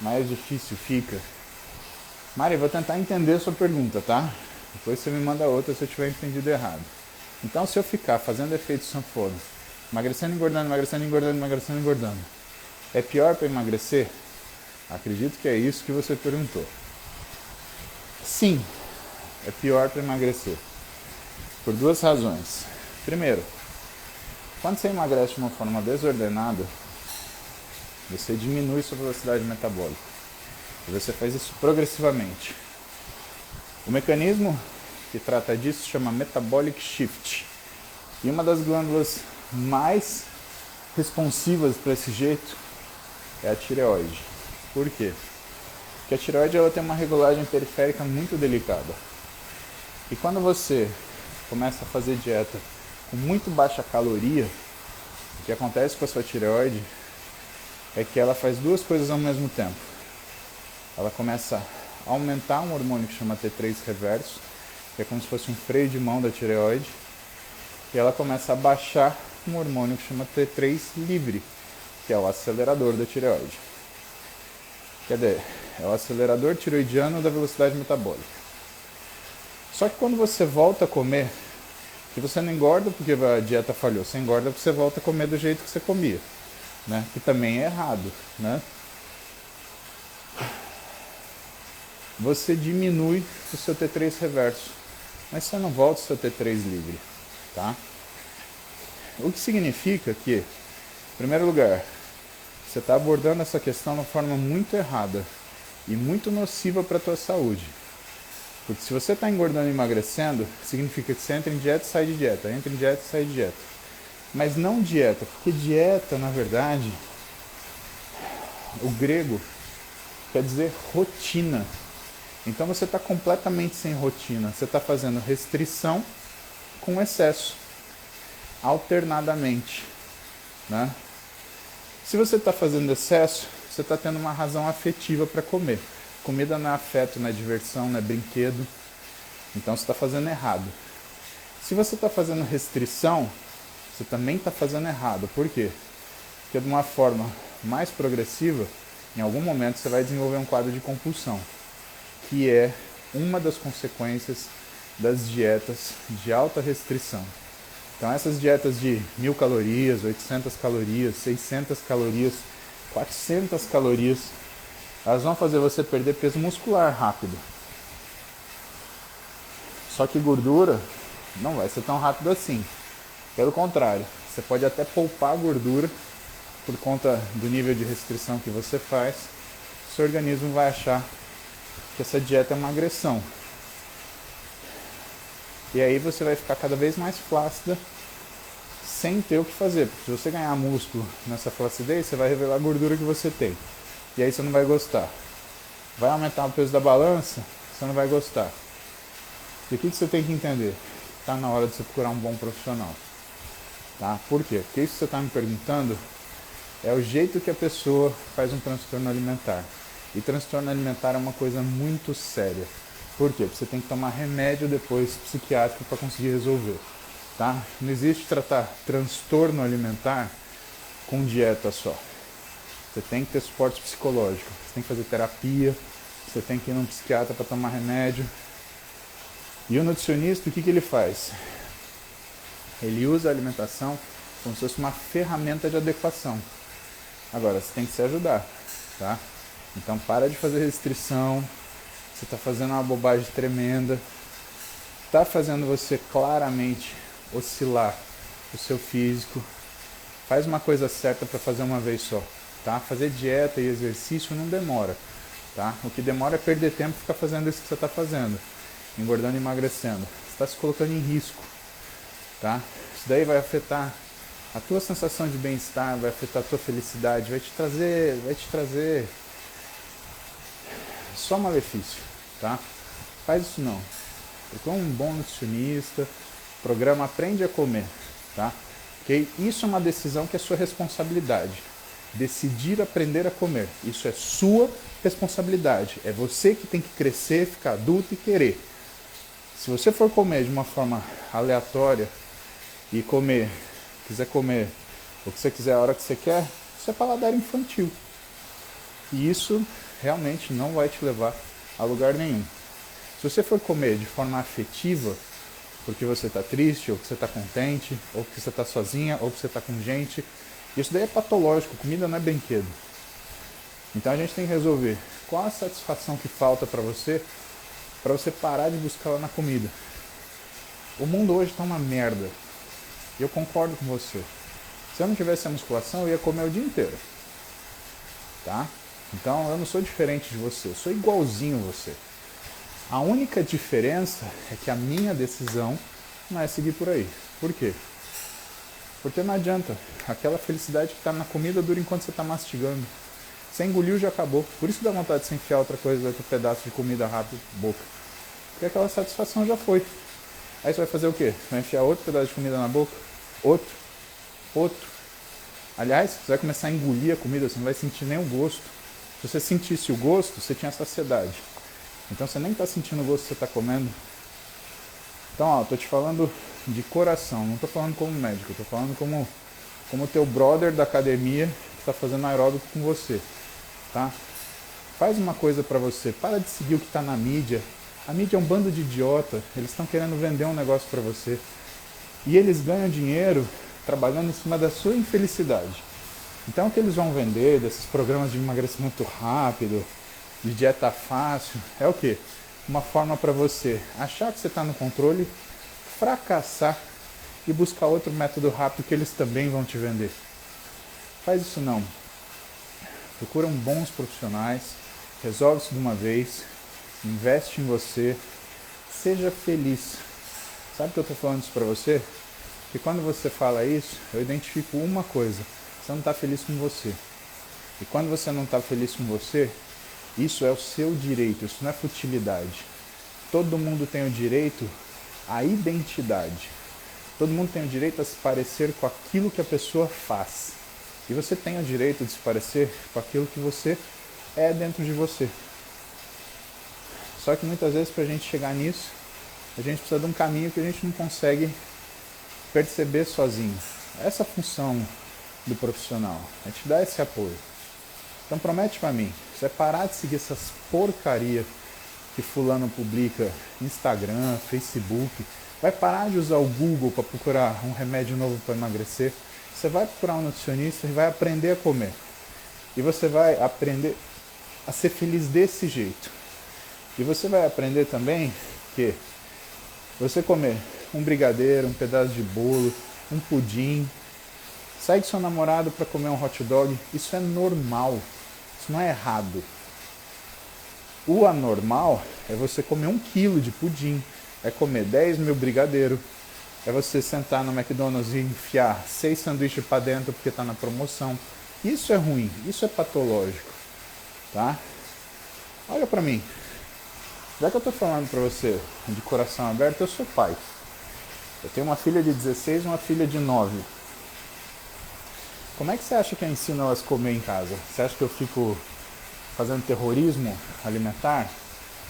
mais difícil fica? Mari, vou tentar entender a sua pergunta, tá? Depois você me manda outra se eu tiver entendido errado. Então, se eu ficar fazendo efeito sanfona, emagrecendo, engordando, é pior para emagrecer? Acredito que é isso que você perguntou. Sim, é pior para emagrecer. Por duas razões. Primeiro, quando você emagrece de uma forma desordenada, você diminui sua velocidade metabólica. E você faz isso progressivamente. O mecanismo que trata disso se chama Metabolic Shift. E uma das glândulas mais responsivas para esse jeito é a tireoide. Por quê? Porque a tireoide ela tem uma regulagem periférica muito delicada. E quando você começa a fazer dieta com muito baixa caloria, o que acontece com a sua tireoide é que ela faz duas coisas ao mesmo tempo. Ela começa a aumentar um hormônio que chama T3 reverso, que é como se fosse um freio de mão da tireoide, e ela começa a baixar um hormônio que chama T3 livre, que é o acelerador da tireoide. Quer dizer, é o acelerador tireoidiano da velocidade metabólica. Só que quando você volta a comer, que você não engorda porque a dieta falhou, você engorda porque você volta a comer do jeito que você comia, né? Que também é errado, né? Você diminui o seu T3 reverso, mas você não volta o seu T3 livre, tá? O que significa que, em primeiro lugar, você está abordando essa questão de uma forma muito errada e muito nociva para a tua saúde. Porque se você está engordando e emagrecendo, significa que você entra em dieta e sai de dieta, entra em dieta e sai de dieta. Mas não dieta, porque dieta, na verdade, o grego quer dizer rotina. Então você está completamente sem rotina, você está fazendo restrição com excesso, alternadamente, né? Se você está fazendo excesso, você está tendo uma razão afetiva para comer. Comida não é afeto, não é diversão, não é brinquedo. Então você está fazendo errado. Se você está fazendo restrição, você também está fazendo errado. Por quê? Porque de uma forma mais progressiva, em algum momento você vai desenvolver um quadro de compulsão, que é uma das consequências das dietas de alta restrição. Então essas dietas de 1000 calorias, 800 calorias, 600 calorias, 400 calorias, elas vão fazer você perder peso muscular rápido. Só que gordura não vai ser tão rápido assim. Pelo contrário, você pode até poupar gordura por conta do nível de restrição que você faz. Seu organismo vai achar que essa dieta é uma agressão. E aí você vai ficar cada vez mais flácida sem ter o que fazer. Porque se você ganhar músculo nessa flacidez, você vai revelar a gordura que você tem. E aí você não vai gostar. Vai aumentar o peso da balança, você não vai gostar. E o que você tem que entender? Está na hora de você procurar um bom profissional. Tá? Por quê? Porque isso que você está me perguntando é o jeito que a pessoa faz um transtorno alimentar. E transtorno alimentar é uma coisa muito séria. Por quê? Porque você tem que tomar remédio depois psiquiátrico para conseguir resolver. Tá? Não existe tratar transtorno alimentar com dieta só. Você tem que ter suporte psicológico, você tem que fazer terapia, você tem que ir num psiquiatra para tomar remédio. E o nutricionista, o que ele faz? Ele usa a alimentação como se fosse uma ferramenta de adequação. Agora, você tem que se ajudar, tá? Então para de fazer restrição, você está fazendo uma bobagem tremenda, está fazendo você claramente oscilar o seu físico. Faz uma coisa certa para fazer uma vez só, tá? Fazer dieta e exercício não demora, tá? O que demora é perder tempo e ficar fazendo isso que você está fazendo, engordando e emagrecendo. Você está se colocando em risco, tá? Isso daí vai afetar a tua sensação de bem-estar, vai afetar a tua felicidade, vai te trazer só malefício, tá? Faz isso não. Procura um bom nutricionista, programa Aprende a Comer, tá? Porque isso é uma decisão que é sua responsabilidade. Decidir aprender a comer, isso é sua responsabilidade. É você que tem que crescer, ficar adulto e querer. Se você for comer de uma forma aleatória e quiser comer o que você quiser a hora que você quer, isso é paladar infantil. E isso realmente não vai te levar a lugar nenhum. Se você for comer de forma afetiva, porque você está triste, ou que você está contente, ou que você está sozinha, ou que você está com gente, isso daí é patológico, comida não é brinquedo. Então a gente tem que resolver qual a satisfação que falta para você parar de buscar lá na comida. O mundo hoje está uma merda. E eu concordo com você. Se eu não tivesse a musculação, eu ia comer o dia inteiro. Tá? Então eu não sou diferente de você, eu sou igualzinho a você. A única diferença é que a minha decisão não é seguir por aí. Por quê? Porque não adianta. Aquela felicidade que está na comida dura enquanto você está mastigando. Você engoliu, já acabou. Por isso dá vontade de se enfiar outra coisa, outro pedaço de comida rápido na boca. Porque aquela satisfação já foi. Aí você vai fazer o quê? Vai enfiar outro pedaço de comida na boca? Outro. Aliás, você vai começar a engolir a comida, você não vai sentir nem o gosto. Se você sentisse o gosto, você tinha saciedade. Então você nem está sentindo o gosto que você está comendo. Então, ó, tô te falando de coração, não tô falando como médico, tô falando como teu brother da academia que está fazendo aeróbico com você, tá? Faz uma coisa para você, para de seguir o que está na mídia. A mídia é um bando de idiota, eles estão querendo vender um negócio para você. E eles ganham dinheiro trabalhando em cima da sua infelicidade. Então o que eles vão vender desses programas de emagrecimento rápido, de dieta fácil, é o quê? Uma forma para você achar que você está no controle, fracassar e buscar outro método rápido que eles também vão te vender. Faz isso não. Procura bons profissionais, resolve isso de uma vez, investe em você, seja feliz. Sabe que eu estou falando isso para você? Que quando você fala isso, eu identifico uma coisa, você não está feliz com você. E quando você não está feliz com você, isso é o seu direito, isso não é futilidade. Todo mundo tem o direito à identidade. Todo mundo tem o direito a se parecer com aquilo que a pessoa faz. E você tem o direito de se parecer com aquilo que você é dentro de você. Só que muitas vezes para a gente chegar nisso, a gente precisa de um caminho que a gente não consegue perceber sozinho. Essa é a função do profissional, é te dar esse apoio. Então promete para mim, você vai parar de seguir essas porcaria que fulano publica Instagram, Facebook, vai parar de usar o Google para procurar um remédio novo para emagrecer. Você vai procurar um nutricionista e vai aprender a comer. E você vai aprender a ser feliz desse jeito. E você vai aprender também que você comer um brigadeiro, um pedaço de bolo, um pudim, sai com seu namorado para comer um hot dog, isso é normal, isso não é errado. O anormal é você comer 1 quilo de pudim, é comer 10 mil brigadeiros, é você sentar no McDonald's e enfiar 6 sanduíches para dentro porque está na promoção. Isso é ruim, isso é patológico, tá? Olha para mim, já que eu estou falando para você de coração aberto, eu sou pai. Eu tenho uma filha de 16 e uma filha de 9. Como é que você acha que eu ensino elas a comer em casa? Você acha que eu fico fazendo terrorismo alimentar?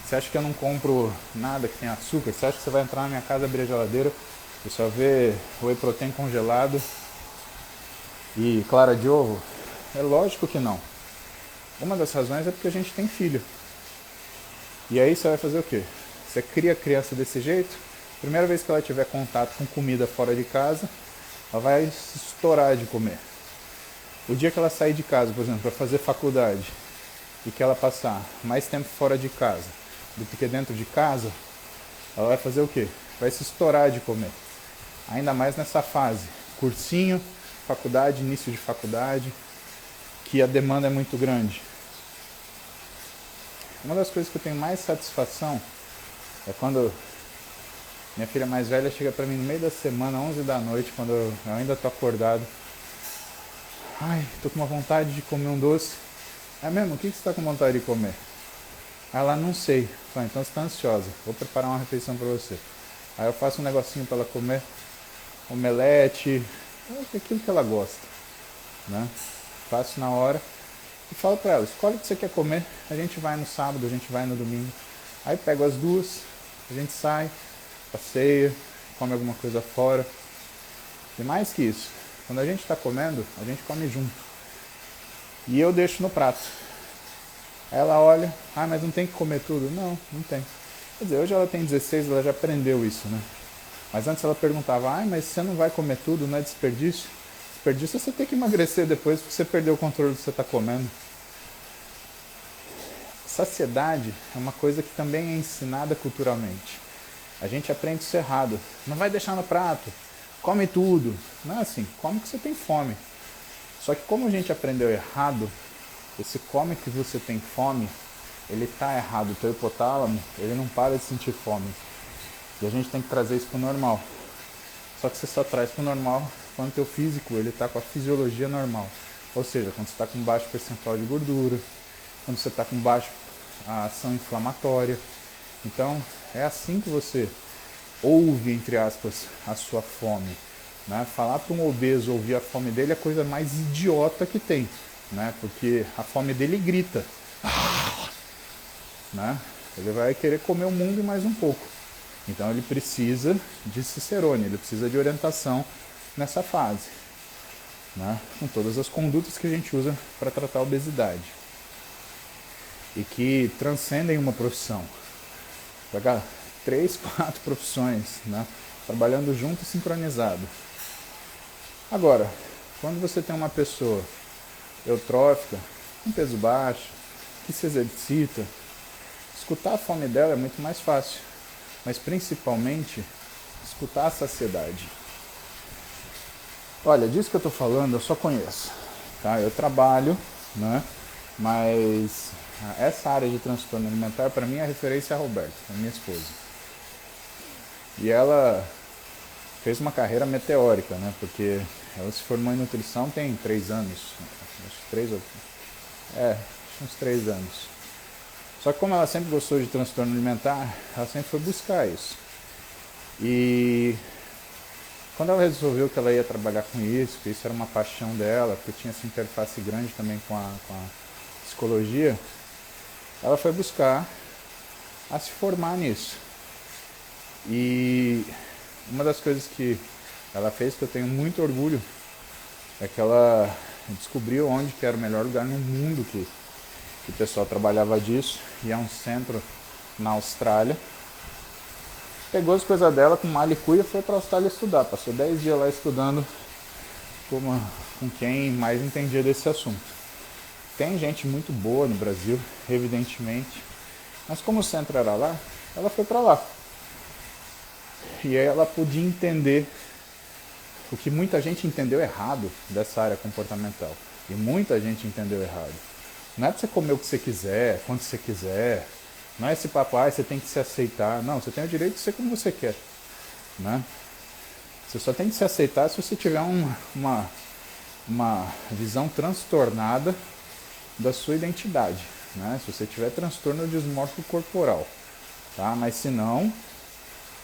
Você acha que eu não compro nada que tem açúcar? Você acha que você vai entrar na minha casa, abrir a geladeira e só ver whey protein congelado e clara de ovo? É lógico que não. Uma das razões é porque a gente tem filho. E aí você vai fazer o quê? Você cria a criança desse jeito, primeira vez que ela tiver contato com comida fora de casa, ela vai se estourar de comer. O dia que ela sair de casa, por exemplo, para fazer faculdade, e que ela passar mais tempo fora de casa do que dentro de casa, ela vai fazer o quê? Vai se estourar de comer. Ainda mais nessa fase, cursinho, faculdade, início de faculdade, que a demanda é muito grande. Uma das coisas que eu tenho mais satisfação é quando minha filha mais velha chega pra mim no meio da semana, 11 da noite, quando eu ainda tô acordado. Ai, tô com uma vontade de comer um doce. É mesmo? O que você tá com vontade de comer? Ela, não sei. Fala, então você tá ansiosa. Vou preparar uma refeição pra você. Aí eu faço um negocinho pra ela comer. Omelete. Aquilo que ela gosta. Né? Faço na hora. E falo pra ela, escolhe o que você quer comer. A gente vai no sábado, a gente vai no domingo. Aí pego as duas. A gente sai, passeia, come alguma coisa fora. E mais que isso, quando a gente está comendo, a gente come junto. E eu deixo no prato. Aí ela olha, mas não tem que comer tudo? Não, não tem. Quer dizer, hoje ela tem 16, ela já aprendeu isso, né? Mas antes ela perguntava, mas você não vai comer tudo, não é desperdício? Desperdício é você ter que emagrecer depois porque você perdeu o controle do que você está comendo. Saciedade é uma coisa que também é ensinada culturalmente. A gente aprende isso errado. Não vai deixar no prato. Come tudo. Não é assim, come que você tem fome. Só que como a gente aprendeu errado, esse come que você tem fome, ele está errado. O teu hipotálamo, ele não para de sentir fome. E a gente tem que trazer isso para o normal. Só que você só traz para o normal quando o teu físico ele está com a fisiologia normal. Ou seja, quando você está com baixo percentual de gordura, quando você está com baixa ação inflamatória. Então, é assim que você ouve, entre aspas, a sua fome. Né? Falar para um obeso ouvir a fome dele é a coisa mais idiota que tem. Né? Porque a fome dele grita. Né? Ele vai querer comer o mundo e mais um pouco. Então ele precisa de cicerone, ele precisa de orientação nessa fase. Né? Com todas as condutas que a gente usa para tratar a obesidade. E que transcendem uma profissão. Pegar 3, 4 profissões, né? Trabalhando junto e sincronizado. Agora, quando você tem uma pessoa eutrófica, com peso baixo, que se exercita, escutar a fome dela é muito mais fácil, mas principalmente escutar a saciedade. Olha, disso que eu estou falando eu só conheço, tá? Eu trabalho, né? Mas essa área de transtorno alimentar, para mim, a referência é a Roberta, a minha esposa. E ela fez uma carreira meteórica, né? Porque ela se formou em nutrição tem 3 anos. Acho que 3 ou... uns 3 anos. Só que como ela sempre gostou de transtorno alimentar, ela sempre foi buscar isso. E quando ela resolveu que ela ia trabalhar com isso, que isso era uma paixão dela, porque tinha essa interface grande também com a psicologia, ela foi buscar a se formar nisso. E uma das coisas que ela fez, que eu tenho muito orgulho, é que ela descobriu onde que era o melhor lugar no mundo que o pessoal trabalhava disso, e é um centro na Austrália, pegou as coisas dela com mala e cuia e foi para a Austrália estudar. Passou 10 dias lá estudando com quem mais entendia desse assunto. Tem gente muito boa no Brasil, evidentemente, mas como o centro era lá, ela foi para lá. E aí ela podia entender o que muita gente entendeu errado dessa área comportamental. E muita gente entendeu errado. Não é para você comer o que você quiser, quando você quiser. Não é esse papo, você tem que se aceitar. Não, você tem o direito de ser como você quer. Né? Você só tem que se aceitar se você tiver uma visão transtornada da sua identidade. Né? Se você tiver transtorno dismórfico corporal. Tá? Mas se não,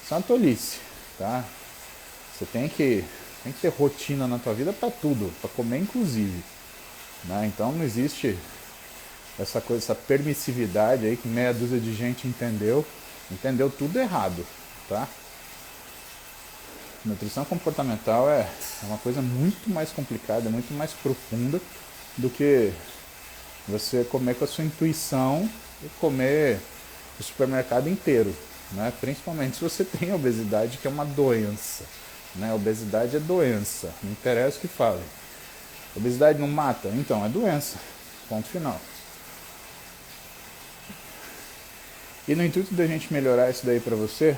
isso é uma tolice. Tá? Você tem que ter rotina na tua vida para tudo, para comer inclusive. Né? Então não existe essa coisa, essa permissividade aí que meia dúzia de gente entendeu tudo errado. Tá? Nutrição comportamental é uma coisa muito mais complicada, muito mais profunda do que você comer com a sua intuição e comer o supermercado inteiro. Né? Principalmente se você tem obesidade, que é uma doença. Né? Obesidade é doença, não interessa o que fale. Obesidade não mata? Então, é doença. Ponto final. E no intuito da gente melhorar isso daí para você,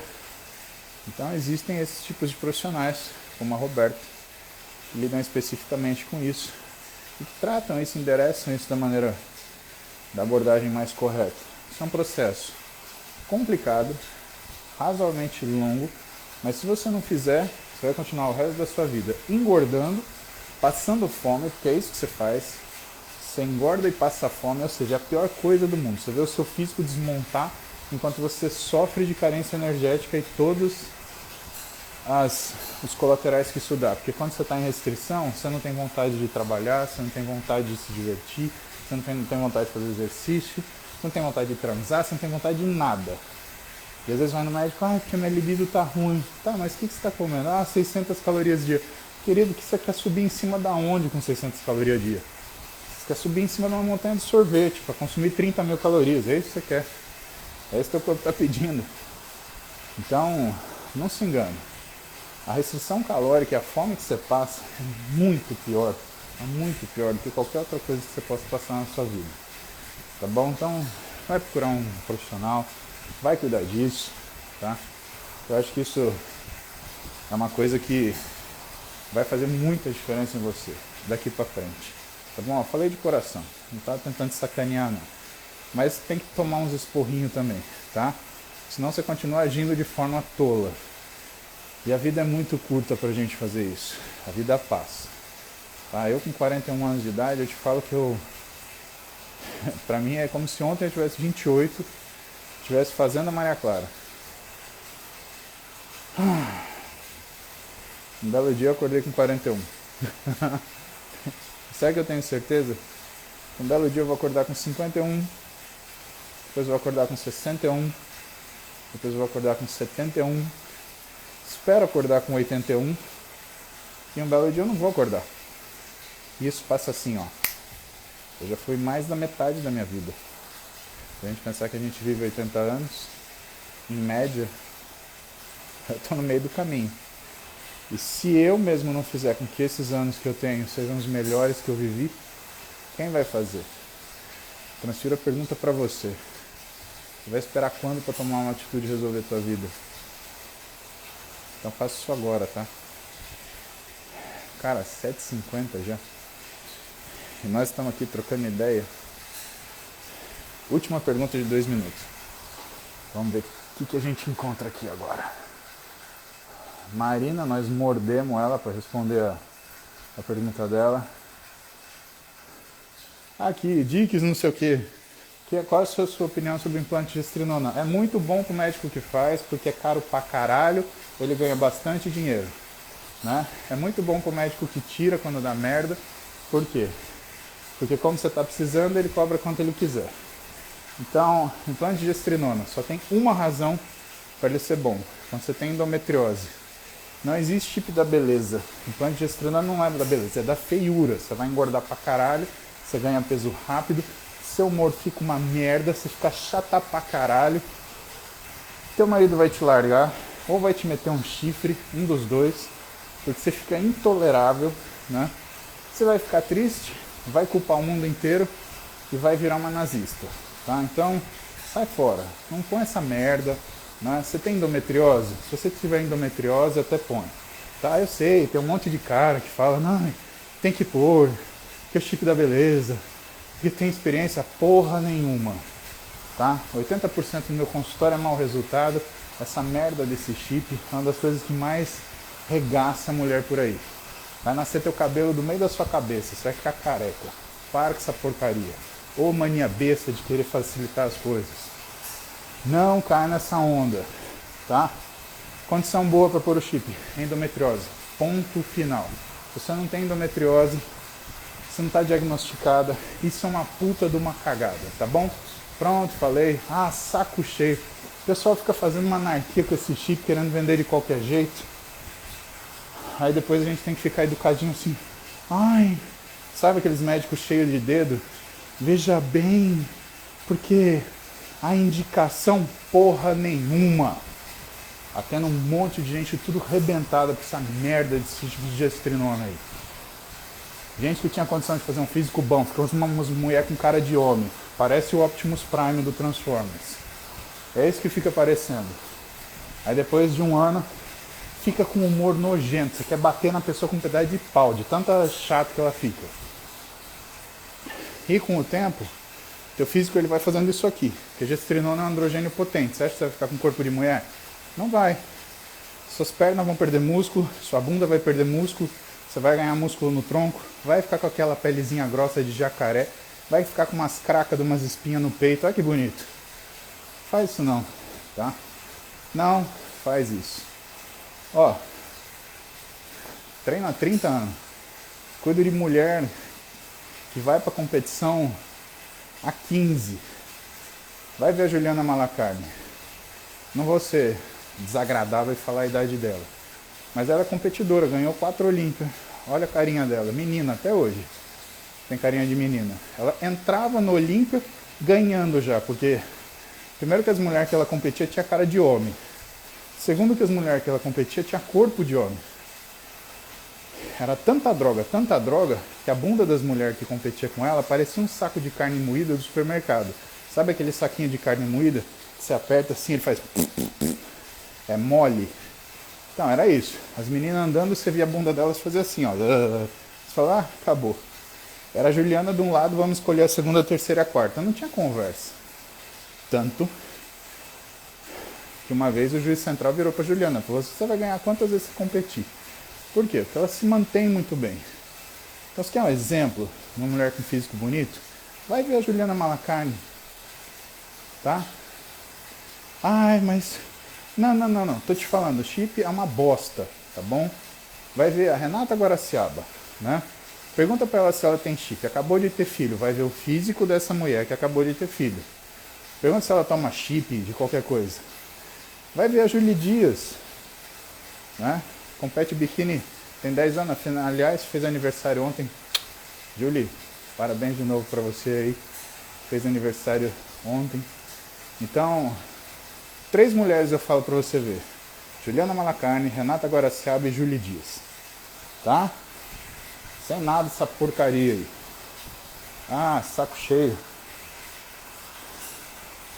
então existem esses tipos de profissionais, como a Roberta, que lidam especificamente com isso, e que tratam isso, endereçam isso da abordagem mais correta. Isso é um processo complicado, razoavelmente longo, mas se você não fizer, você vai continuar o resto da sua vida engordando, passando fome, porque é isso que você faz. Você engorda e passa fome, ou seja, é a pior coisa do mundo. Você vê o seu físico desmontar enquanto você sofre de carência energética e todos os colaterais que isso dá. Porque quando você está em restrição, você não tem vontade de trabalhar, você não tem vontade de se divertir, você não tem vontade de fazer exercício, você não tem vontade de transar, você não tem vontade de nada. E às vezes vai no médico, porque minha libido tá ruim. Tá, mas o que você está comendo? 600 calorias dia. Querido, que você quer subir em cima da onde com 600 calorias dia? Você quer subir em cima de uma montanha de sorvete para consumir 30 mil calorias. É isso que você quer. É isso que o corpo está pedindo. Então, não se engane. A restrição calórica e a fome que você passa é muito pior do que qualquer outra coisa que você possa passar na sua vida. Tá bom? Então, vai procurar um profissional, vai cuidar disso, tá? Eu acho que isso é uma coisa que vai fazer muita diferença em você, daqui pra frente. Tá bom? Eu falei de coração, não tá tentando sacanear não. Mas tem que tomar uns esporrinhos também, tá? Senão você continua agindo de forma tola. E a vida é muito curta pra gente fazer isso. A vida passa. Tá? Eu com 41 anos de idade, eu te falo que pra mim é como se ontem eu tivesse 28, estivesse fazendo a Maria Clara. Um belo dia eu acordei com 41. Sabe que eu tenho certeza? Um belo dia eu vou acordar com 51, depois eu vou acordar com 61, depois eu vou acordar com 71, espero acordar com 81, e um belo dia eu não vou acordar. E isso passa assim, ó. Eu já fui mais da metade da minha vida. Se a gente pensar que a gente vive 80 anos, em média, eu estou no meio do caminho. E se eu mesmo não fizer com que esses anos que eu tenho sejam os melhores que eu vivi, quem vai fazer? Transfiro a pergunta para você. Você vai esperar quando para tomar uma atitude e resolver a tua vida? Então faça isso agora, tá? Cara, 7h50 já. E nós estamos aqui trocando ideia. Última pergunta de 2 minutos. Vamos ver o que a gente encontra aqui agora. Marina, nós mordemos ela para responder a pergunta dela. Aqui, dicas, não sei o quê. Qual é a sua opinião sobre o implante de gestrinona? É muito bom pro médico que faz, porque é caro pra caralho, ele ganha bastante dinheiro. Né? É muito bom pro médico que tira quando dá merda. Por quê? Porque como você está precisando, ele cobra quanto ele quiser. Então, implante de gestrinona só tem uma razão para ele ser bom. Quando você tem endometriose. Não existe tipo da beleza. Implante de gestrinona não é da beleza, é da feiura. Você vai engordar pra caralho, você ganha peso rápido, seu humor fica uma merda, você fica chata pra caralho, teu marido vai te largar, ou vai te meter um chifre, um dos dois, porque você fica intolerável, né? Você vai ficar triste, vai culpar o mundo inteiro e vai virar uma nazista, tá? Então, sai fora, não põe essa merda, né? Você tem endometriose? Se você tiver endometriose, até põe, tá? Eu sei, tem um monte de cara que fala, não, tem que pôr, que é o chip da beleza, que tem experiência porra nenhuma, tá? 80% do meu consultório é mau resultado, essa merda desse chip é uma das coisas que mais regaça a mulher por aí. Vai nascer teu cabelo do meio da sua cabeça, você vai ficar careca. Para com essa porcaria. Ou mania besta de querer facilitar as coisas. Não cai nessa onda, tá? Condição boa para pôr o chip, endometriose. Ponto final. Se você não tem endometriose, você não está diagnosticada, isso é uma puta de uma cagada, tá bom? Pronto, falei. Ah, saco cheio. O pessoal fica fazendo uma anarquia com esse chip, querendo vender de qualquer jeito. Aí depois a gente tem que ficar educadinho assim. Ai, sabe aqueles médicos cheios de dedo? Veja bem, porque a indicação porra nenhuma. Atendo um monte de gente tudo rebentada com essa merda desse tipo de gestrinona aí. Gente que tinha condição de fazer um físico bom, ficou umas mulher com cara de homem. Parece o Optimus Prime do Transformers. É isso que fica parecendo. Aí depois de um ano, fica com um humor nojento. Você quer bater na pessoa com um pedaço de pau, de tanta chata que ela fica. E com o tempo, teu físico ele vai fazendo isso aqui. Porque gestrinona é um androgênio potente. Você acha que você vai ficar com corpo de mulher? Não vai. Suas pernas vão perder músculo, sua bunda vai perder músculo, você vai ganhar músculo no tronco, vai ficar com aquela pelezinha grossa de jacaré, vai ficar com umas cracas de umas espinhas no peito. Olha que bonito. Faz isso não, tá? Não faz isso. Ó, treino há 30 anos. Cuido de mulher que vai pra competição há 15. Vai ver a Juliana Malacarne. Não vou ser desagradável e falar a idade dela. Mas ela é competidora, ganhou 4 Olímpia. Olha a carinha dela, menina até hoje. Tem carinha de menina. Ela entrava no Olímpia ganhando já, porque primeiro que as mulheres que ela competia tinha cara de homem. Segundo que as mulheres que ela competia tinha corpo de homem. Era tanta droga, que a bunda das mulheres que competia com ela parecia um saco de carne moída do supermercado. Sabe aquele saquinho de carne moída? Você aperta assim, ele faz... É mole. Então, era isso. As meninas andando, você via a bunda delas fazer assim, ó. Você fala, ah, acabou. Era a Juliana de um lado, vamos escolher a segunda, a terceira e a quarta. Não tinha conversa. Tanto que uma vez o juiz central virou pra Juliana, falou, você vai ganhar quantas vezes você competir? Por quê? Porque ela se mantém muito bem. Então, você quer um exemplo de uma mulher com físico bonito? Vai ver a Juliana Malacarne. Tá? Ai, mas... Não. Tô te falando, o chip é uma bosta, tá bom? Vai ver a Renata Guaraciaba, né? Pergunta pra ela se ela tem chip. Acabou de ter filho. Vai ver o físico dessa mulher que acabou de ter filho. Pergunta se ela toma chip de qualquer coisa. Vai ver a Julie Dias, né? Compete biquíni, tem 10 anos. Aliás, fez aniversário ontem. Julie, parabéns de novo pra você aí. Fez aniversário ontem. Então, 3 mulheres eu falo pra você ver. Juliana Malacarne, Renata Guaraciaba e Julie Dias. Tá? Sem nada essa porcaria aí. Ah, saco cheio.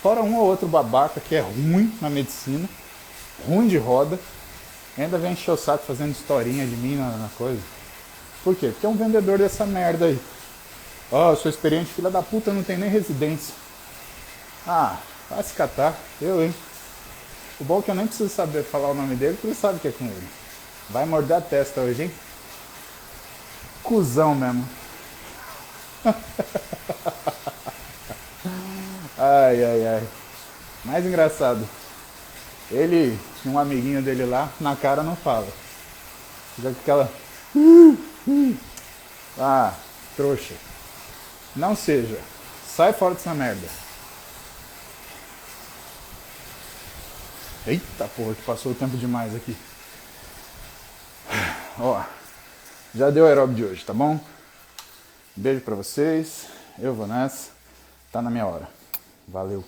Fora um ou outro babaca que é ruim na medicina. Ruim de roda. Ainda vem encher o saco fazendo historinha de mim na coisa. Por quê? Porque é um vendedor dessa merda aí. Ó, eu sou experiente, filha da puta, não tem nem residência. Ah, vai se catar. Eu, hein? O bom é que eu nem preciso saber falar o nome dele, porque ele sabe que é com ele. Vai morder a testa hoje, hein? Cusão mesmo. Ai. Mais engraçado. Ele e um amiguinho dele lá, na cara não fala. Fica com aquela... Ah, trouxa. Não seja. Sai fora dessa merda. Eita porra, que passou o tempo demais aqui. Ó, já deu o aeróbio de hoje, tá bom? Beijo pra vocês. Eu vou nessa. Tá na minha hora. Valeu.